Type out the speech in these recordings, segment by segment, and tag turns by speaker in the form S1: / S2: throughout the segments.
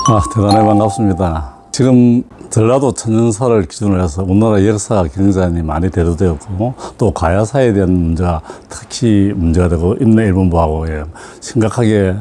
S1: 대단히 반갑습니다. 지금 전라도 천연사를 기준으로 해서 우리나라 역사가 굉장히 많이 대두되었고 또 가야사에 대한 문제가 특히 문제가 되고 인내일본부하고 심각하게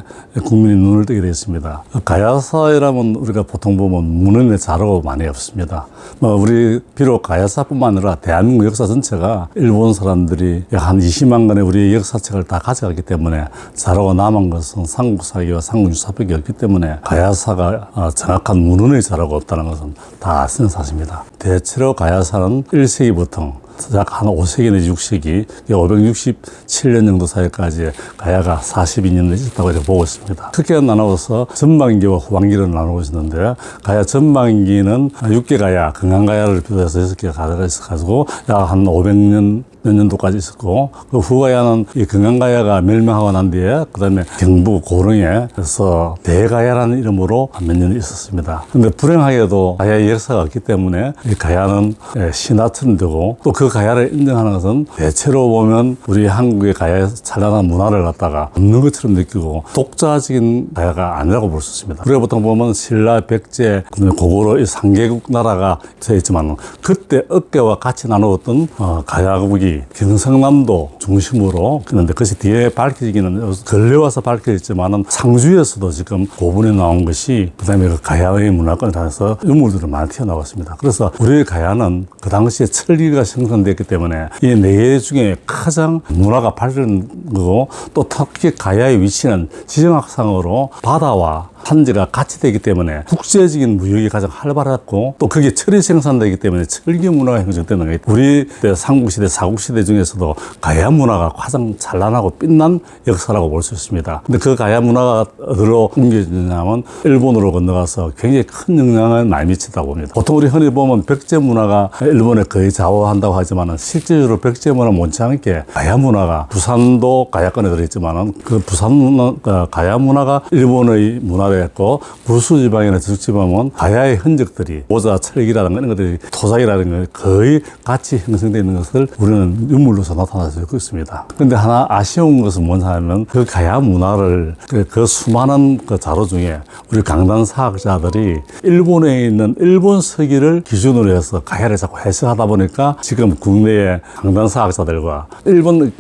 S1: 국민이 눈을 뜨게 되어 있습니다. 가야사라면 우리가 보통 보면 문헌의 자료가 많이 없습니다. 우리 비록 가야사뿐만 아니라 대한민국 역사 전체가 일본 사람들이 약 한 20만 권의 우리의 역사책을 다 가져갔기 때문에 자료가 남은 것은 삼국사기와 삼국유사밖에 없기 때문에 가야사가 정확한 문헌의 자료가 없다는 것은 다 아시는 사실입니다. 대체로 가야사는 1세기부터 약 한 5세기 내지 6세기, 567년 정도 사이까지 가야가 42년 있었다고 이렇게 보고 있습니다. 크게 나누어서 전반기와 후반기를 나누고 있는데, 가야 전반기는 6개 가야, 금강가야를 비롯해서 6개가 가야가 있어가지고 약 한 500년 몇 년도까지 있었고, 그 후가야는 이 금강가야가 멸망하고 난 뒤에 그 다음에 경북 고릉에서 대가야라는 이름으로 몇 년 있었습니다. 근데 불행하게도 가야의 역사가 없기 때문에 이 가야는 신화처럼 되고, 또 그 가야를 인정하는 것은 대체로 보면 우리 한국의 가야의 찬란한 문화를 갖다가 없는 것처럼 느끼고 독자적인 가야가 아니라고 볼 수 있습니다. 우리가 보통 보면 신라, 백제, 고구려 이 3개국 나라가 되어 있지만 그때 어깨와 같이 나누었던 가야국이 경상남도 중심으로, 그런데 그것이 뒤에 밝혀지기는 걸려와서 밝혀졌지만은 상주에서도 지금 고분이 나온 것이 그 다음에 그 가야의 문화권에 대해서 유물들을 많이 튀어나왔습니다. 그래서 우리의 가야는 그 당시에 철기가 생성됐기 때문에 이 네 개 중에 가장 문화가 발전 거고, 또 특히 가야의 위치는 지정학상으로 바다와 산지가 같이 되기 때문에 국제적인 무역이 가장 활발했고, 또 그게 철이 생산되기 때문에 철기 문화가 형성되는 거예요. 우리 삼국시대, 사국시대 중에서도 가야 문화가 가장 찬란하고 빛난 역사라고 볼 수 있습니다. 근데 그 가야 문화가 어디로 옮겨지냐면 일본으로 건너가서 굉장히 큰 영향을 많이 미치다고 봅니다. 보통 우리 흔히 보면 백제 문화가 일본에 거의 좌우한다고 하지만 실질적으로 백제 문화 못지않게 가야 문화가, 부산도 가야권에 들어있지만 그 부산 문화, 가야 문화가 일본의 문화를 했고, 부수지방이나 저수지방은 가야의 흔적들이 모자, 철기라든가 이런 것들이 토작이라는 것 거의 같이 형성되어 있는 것을 우리는 유물로서 나타날 수 있습니다. 그런데 하나 아쉬운 것은 뭐냐면 그 가야 문화를 그 수많은 그 자료 중에 우리 강단사학자들이 일본에 있는 일본 서기를 기준으로 해서 가야를 자꾸 해석하다 보니까 지금 국내의 강단사학자들과 일본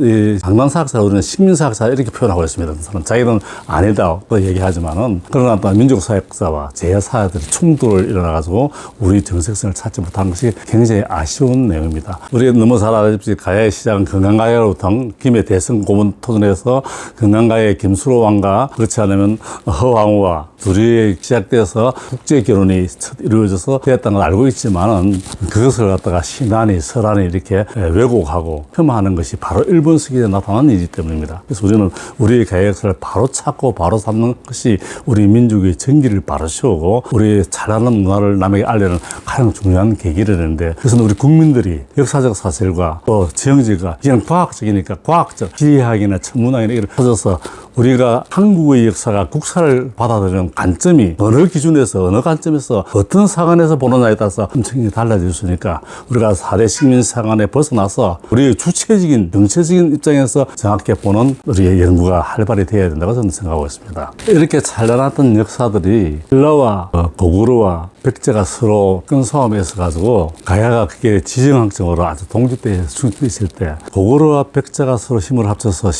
S1: 강단사학자, 우리는 식민사학자 이렇게 표현하고 있습니다. 자기는 아니다 또 얘기하지만은, 그러나 또 민족사역자와 제야사들이 충돌을 일어나가지고 우리 정색성을 찾지 못한 것이 굉장히 아쉬운 내용입니다. 우리가 너무 잘 알다시피 가야의 시작은 금강가야로부터 김해 대성 고문 토전에서 금강가야의 김수로 왕과 그렇지 않으면 허왕후와 둘이 시작돼서 국제 결혼이 이루어져서 되었다는 걸 알고 있지만은, 그것을 갖다가 신안이 설안이 이렇게 왜곡하고 폄하하는 것이 바로 일본 서기에 나타난 일이기 때문입니다. 그래서 우리는 우리의 가야 역사를 바로 찾고 바로 삼는 것이 우리 민족의 정기를 바로 세우고 우리의 찬란한 문화를 남에게 알리는 가장 중요한 계기를 했는데, 그래서 우리 국민들이 역사적 사실과 또 지형지가 그냥 과학적이니까 과학적 지리학이나 천문학이나 이런 퍼져서 우리가 한국의 역사가 국사를 받아들이는 관점이 어느 기준에서 어느 관점에서 어떤 사관에서 보느냐에 따라서 엄청나게 달라질 수 있으니까, 우리가 4대 식민사관에 벗어나서 우리의 주체적인 정체적인 입장에서 정확히 보는 우리의 연구가 활발히 되어야 된다고 저는 생각하고 있습니다. 이렇게 찬란했던 역사들이 신라와 고구려와 백제가 서로 끈싸움에 있어가지고 가야가 그게 지정학적으로 아주 동기대에 중립돼 있을 때, 고구려와 백제가 서로 힘을 합쳐서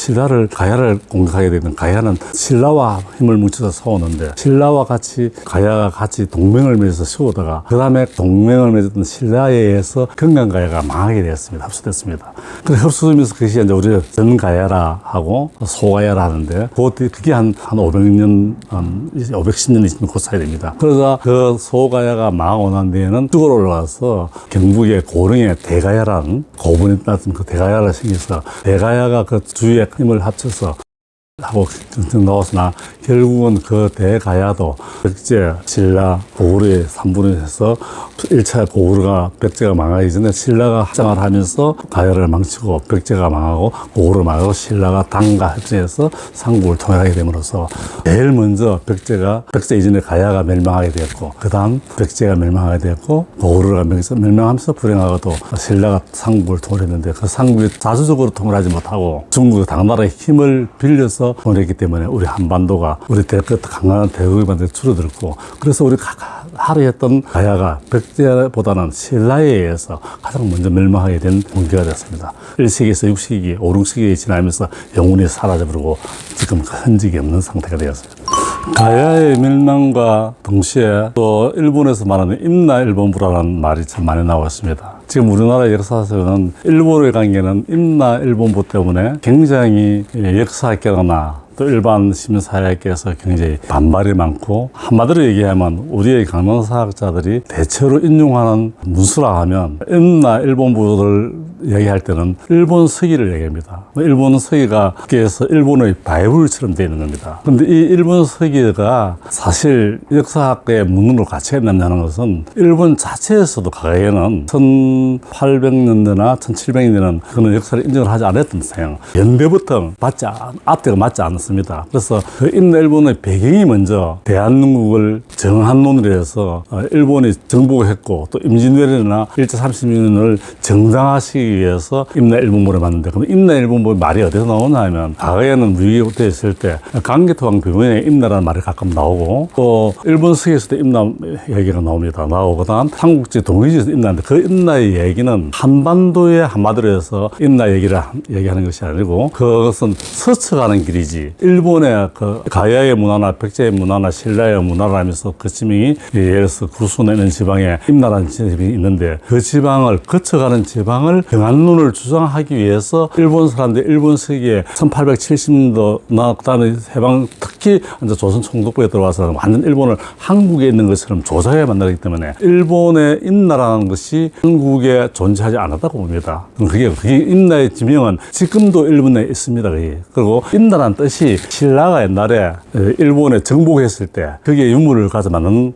S1: 가야를 공격하게 되는, 가야는 신라와 힘을 뭉쳐서 싸우는데, 신라와 같이 가야가 같이 동맹을 맺어서 세우다가 그 다음에 동맹을 맺었던 신라에 의해서 금강가야가 망하게 되었습니다. 합수됐습니다. 그래서 합수되면서 그것이 이제 우리가 전가야라 하고 소가야라 하는데, 그게 한 500년, 510년 있으면 그 사이 됩니다. 그러다 그 소가야가 망하고 난 뒤에는 쭉 올라가서 경북의 고릉에 대가야라는 고분이 났던 그 대가야가 생겨서 대가야가 그 주위에 힘을 합쳐서 하고 나왔으나, 결국은 그 대가야도 백제, 신라, 고구려의 3분을 해서 1차 고구려가 백제가 망하기 전에 신라가 합장을 하면서 가야를 망치고, 백제가 망하고 고구려 망하고 신라가 당과 합장해서 삼국을 통일하게 됨으로써 제일 먼저 백제 이전에 가야가 멸망하게 되었고, 그 다음 백제가 멸망하게 되었고, 고구려가 멸망하면서 불행하고도 신라가 삼국을 통일했는데, 그 삼국이 자주적으로 통일하지 못하고 중국의 당나라의 힘을 빌려서 통해서 보냈기 때문에 우리 한반도가 우리 강강한 대국이 줄어들고, 그래서 우리 하루에 했던 가야가 백제보다는 신라에 의해서 가장 먼저 멸망하게 된 공기가 됐습니다. 1세기에서 6세기, 5, 6세기에 지나면서 영원히 사라져버리고 지금 흔적이 없는 상태가 되었습니다. 가야의 멸망과 동시에 또 일본에서 말하는 임나일본부라는 말이 참 많이 나오고 있습니다. 지금 우리나라 역사에서는 일본의 관계는 임나일본부 때문에 굉장히 역사학계나 또 일반 시민사회학계에서 굉장히 반발이 많고, 한마디로 얘기하면 우리의 강명사학자들이 대체로 인용하는 문수라 하면 임나일본부를 얘기할 때는 일본 서기를 얘기합니다. 일본 서기가 학계에서 일본의 바이블처럼 되어 있는 겁니다. 그런데 이 일본 서기가 사실 역사학계의 문으로 같이 있느냐는 것은 일본 자체에서도 과거에는 1800년대나 1700년대는 그런 역사를 인정을 하지 않았던 상황, 연대부터 앞뒤가 맞지 않았습니다. 그래서 그 임나일본의 배경이 먼저 대한민국을 정한론으로 해서 일본이 정복했고, 또 임진왜란이나 일제 30년을 정당화시키기 위해서 임나일본부를 만드는데, 그럼 임나일본부 말이 어디서 나오냐 하면, 과거에는 위기부터 있을 때 강개토왕 비문에 임나라는 말이 가끔 나오고, 또 일본 서기에서도 임나 얘기가 나오고, 그다음 삼국지 동의지에서 임나인데, 그 임나의 얘기는 한반도의 한마디로 해서 임나 얘기하는 것이 아니고, 그것은 서쳐가는 길이지, 일본의 그 가야의 문화나 백제의 문화나 신라의 문화를 하면서 그 지명이, 예를 들어서 구순에 있는 지방에 임나라는 지방이 있는데, 그 지방을 거쳐가는 지방을 정한론을 주장하기 위해서 일본 사람들, 일본 서기에 1870년도나 그다음에 해방, 특히 이제 조선 총독부에 들어와서 완전 일본을 한국에 있는 것처럼 조작해 만들기 때문에 일본의 임나라는 것이 한국에 존재하지 않았다고 봅니다. 그게 임나의 지명은 지금도 일본에 있습니다. 그리고 임나라는 뜻이 신라가 옛날에 일본에 정복했을 때 거기에 유물을 가져 만든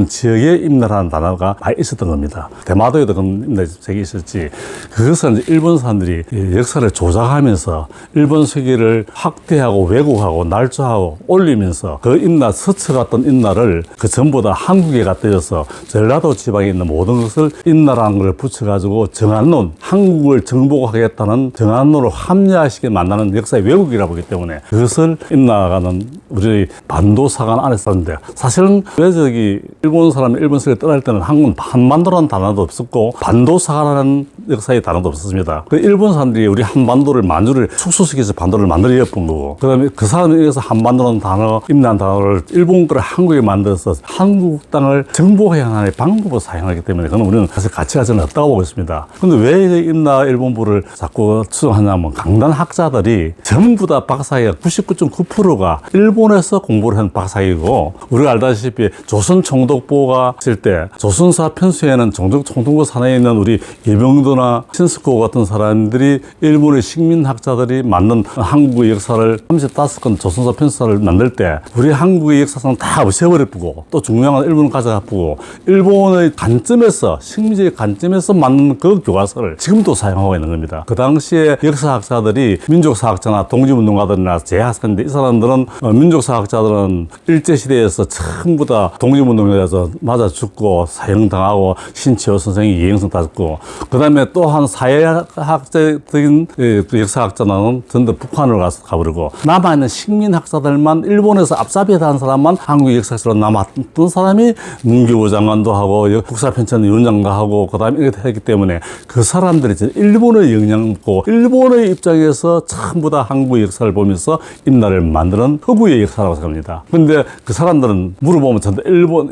S1: 지역에 임나라는 단어가 많이 있었던 겁니다. 대마도에도 그런 임나책이 있었지. 그것은 이제 일본 사람들이 역사를 조작하면서 일본 서기를 확대하고 왜곡하고 날조하고 올리면서 그 임나, 서쳐갔던 임나를 그 전부 다 한국에 갖다줘서 전라도 지방에 있는 모든 것을 임나라는 걸 붙여가지고 정한론, 한국을 정복하겠다는 정한론을 합리화시켜 만나는 역사의 왜곡이라고 보기 때문에 그것을 임나가는 우리 반도사관 안에 썼는데, 사실은 왜 일본 사람이 일본 서기를 떠날 때는 한국은 한반도라는 단어도 없었고 반도사관이라는 역사의 단어도 없었습니다. 그 일본 사람들이 우리 한반도를 만주를 축소시켜서 반도를 만들어 엿본 거고, 그 다음에 그 사람에 의해서 한반도라는 단어, 임나라는 단어를 일본 거를 한국에 만들어서 한국 땅을 정복해야 하는 방법을 사용하기 때문에 그건 우리는 사실 가치가 저는 없다고 보고 있습니다. 근데 왜 임나 일본부를 자꾸 추정하냐면, 강단 학자들이 전부 다 박사학위가 99.9%가 일본에서 공부를 한 박사학위고, 우리가 알다시피 조선 총독부가 있을 때 조선사 편수에는 총독부 산하에 있는 우리 이병도나 신스코 같은 사람들이 일본의 식민학자들이 만든 한국의 역사를 35건 조선사 편수사를 만들 때 우리 한국의 역사상 다 없애버리고, 또 중요한 건 일본을 가져가고, 일본의 관점에서, 식민지의 관점에서 만든 그 교과서를 지금도 사용하고 있는 겁니다. 그 당시에 역사학자들이 민족사학자나 독립운동가들이나 제학생인데, 이 사람들은 민족사학자들은 일제시대에서 전부 다 독립운동에서 맞아 죽고 사형당하고 신치호 선생이 이행성 다 죽고, 그 다음에 또 한 사회학적인 역사학자는 전부 북한으로 가버리고, 남아있는 식민학자들만 일본에서 앞잡이에 한 사람만 한국 역사학자로 남았던 사람이 문교부 장관도 하고 국사편찬 위원장도 하고, 그 다음에 이렇게 했기 때문에 그 사람들이 일본의 영향을 받고 일본의 입장에서 전부 다 한국의 역사를 보면서 임나를 만드는 허구의 역사라고 생각합니다. 그런데 그 사람들은 물어보면 전부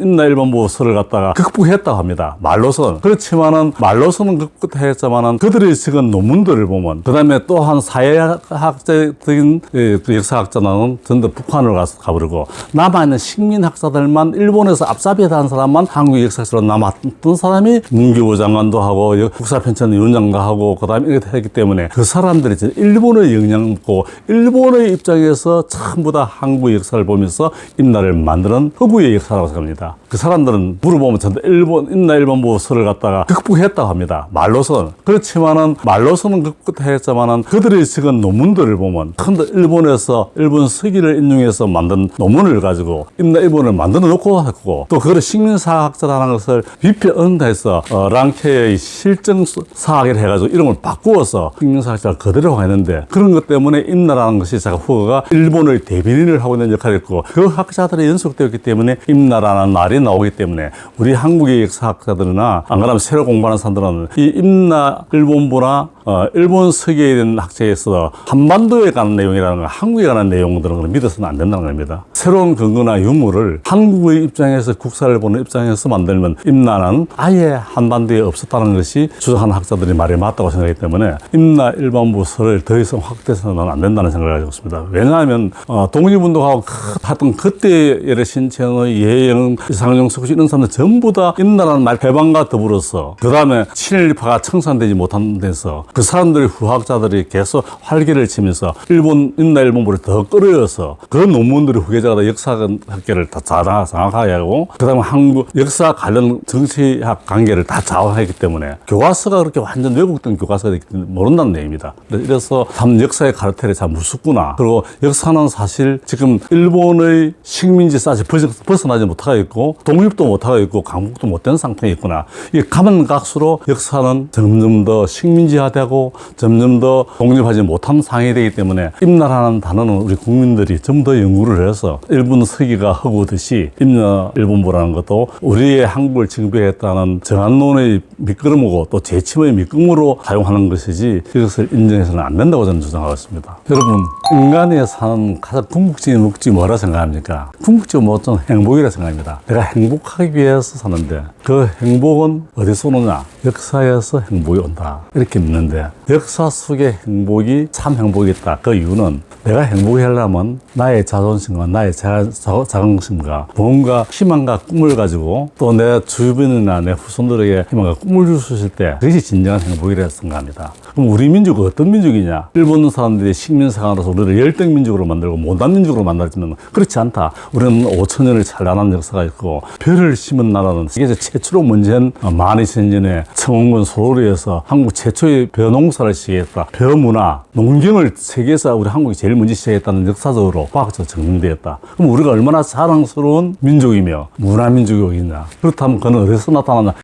S1: 임나 일본부 설을 갖다가 극복했다고 합니다. 말로서는. 그렇지만은 말로서는 극복했지만은 그들이 적은 논문들을 보면, 그 다음에 또 한 사회학적인 역사학자는 전부 북한으로 가버리고, 남아있는 식민학자들만 일본에서 앞잡이에 한 사람만 한국 역사학자로 남았던 사람이 문교부 장관도 하고 국사편찬 위원장도 하고, 그 다음에 이렇게 했기 때문에 그 사람들이 일본의 영향을 받고 일본의 입장에서 전부 다 한국의 역사를 보면서 임나를 만드는 허구의 역사라고 생각합니다. 그 사람들은 물어보면 전부 임나 일본부 설을 갖다가 극복했다고 합니다. 말로서 조선. 그렇지만은 말로서는 꿋꿋했지만은 그들이 적은 논문들을 보면 근데 일본에서 일본 서기를 인용해서 만든 논문을 가지고 임나 일본을 만들어 놓고 했고 또 그걸 식민사학자라는 것을 비평해서 랑케의 실정사학을 해가지고 이름을 바꾸어서 식민사학자를 그대로 했는데 그런 것 때문에 임나라는 것이 자가 후어가 일본의 대변인을 하고 있는 역할을 했고 그 학자들이 연속되었기 때문에 임나라는 말이 나오기 때문에 우리 한국의 역사학자들이나 안 그러면 새로 공부하는 사람들은 이 임나 일본부나 일본 서기에 대한 학자에서 한반도에 관한 내용이라는 거, 한국에 관한 내용들은 믿어서는 안 된다는 겁니다. 새로운 근거나 유물을 한국의 입장에서 국사를 보는 입장에서 만들면 임나는 아예 한반도에 없었다는 것이 주장하는 학자들이 말이 맞다고 생각하기 때문에 임나 일반부서를 더 이상 확대해서는 안 된다는 생각을 가지고 있습니다. 왜냐하면 독립운동하고 하여튼 그때 예를 신채의 예영, 이상용, 석시 이런 사람들 전부 다 임나라는 말 해방과 더불어서 그 다음에 친일파가 청산되지 못한 데서 그 사람들의 후학자들이 계속 활기를 치면서 임나 일본부를 더 끌어여서 그 논문들의 후계자가 역사학계를 다 장악하게 하고 그 다음에 한국 역사 관련 정치학 관계를 다 좌우하기 때문에 교과서가 그렇게 완전 왜곡된 교과서가 됐기 때문에 모른다는 얘기입니다. 그래서 참 역사의 가르텔이 참 무섭구나. 그리고 역사는 사실 지금 일본의 식민지 싸지 벗어나지 못하고 있고 독립도 못하고 있고 강국도 못된 상태에 있구나. 이게 가면 갈수록 역사는 점점 더 식민지화되고 점점 더 독립하지 못한 상황이 되기 때문에 임나라는 단어는 우리 국민들이 좀 더 연구를 해서 일본 서기가 허구듯이 임나 일본부라는 것도 우리의 한국을 징배했다는 정한론의 밑거름이고 또 재침의 밑거름으로 사용하는 것이지 이것을 인정해서는 안 된다고 저는 주장하고 있습니다. 여러분 인간이 사는 가장 궁극적인 목적이 뭐라 생각합니까? 궁극적인 목적은 행복이라 생각합니다. 내가 행복하기 위해서 사는데 그 행복은 어디서 오느냐? 역사에서 행복이 온다. 이렇게 믿는데 역사 속의 행복이 참 행복이다. 그 이유는 내가 행복해 하려면 나의 자존심과 나의 자긍심과 뭔가 희망과 꿈을 가지고 또 내 주변이나 내 후손들에게 희망과 꿈을 줄 수 있을 때 그것이 진정한 행복이라 생각합니다. 그럼 우리 민족은 어떤 민족이냐? 일본 사람들이 식민사관으로서 우리를 열등민족으로 만들고 못난민족으로 만들지는 그렇지 않다. 우리는 5천년을 찬란한 역사가 있고 별을 심은 나라는 세계에서 최초로 문제한 12,000년에 청원군 소로리에서 한국 최초의 벼농사를 시작했다. 벼문화, 농경을 세계에서 우리 한국이 제일 먼저 시작했다는 역사적으로 과학적으로 증명되었다. 그럼 우리가 얼마나 자랑스러운 민족이며 문화민족이냐? 그렇다면 그는 어디서 나타나냐?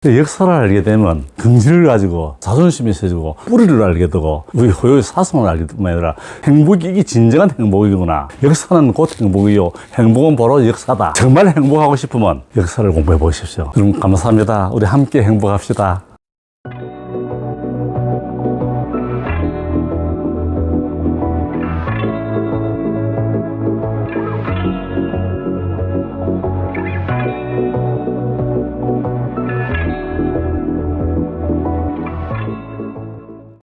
S1: 역사를 알게 되면 긍지를 가지고 자존심이 세지고 뿌리를 알게 되고 우리 호요의 사성을 알게 되면 아니라 행복이 이게 진정한 행복이구나. 역사는 곧 행복이요. 행복은 바로 역사다. 정말 행복하고 싶으면 역사를 공부해 보십시오. 여러분 감사합니다. 우리 함께 행복합시다.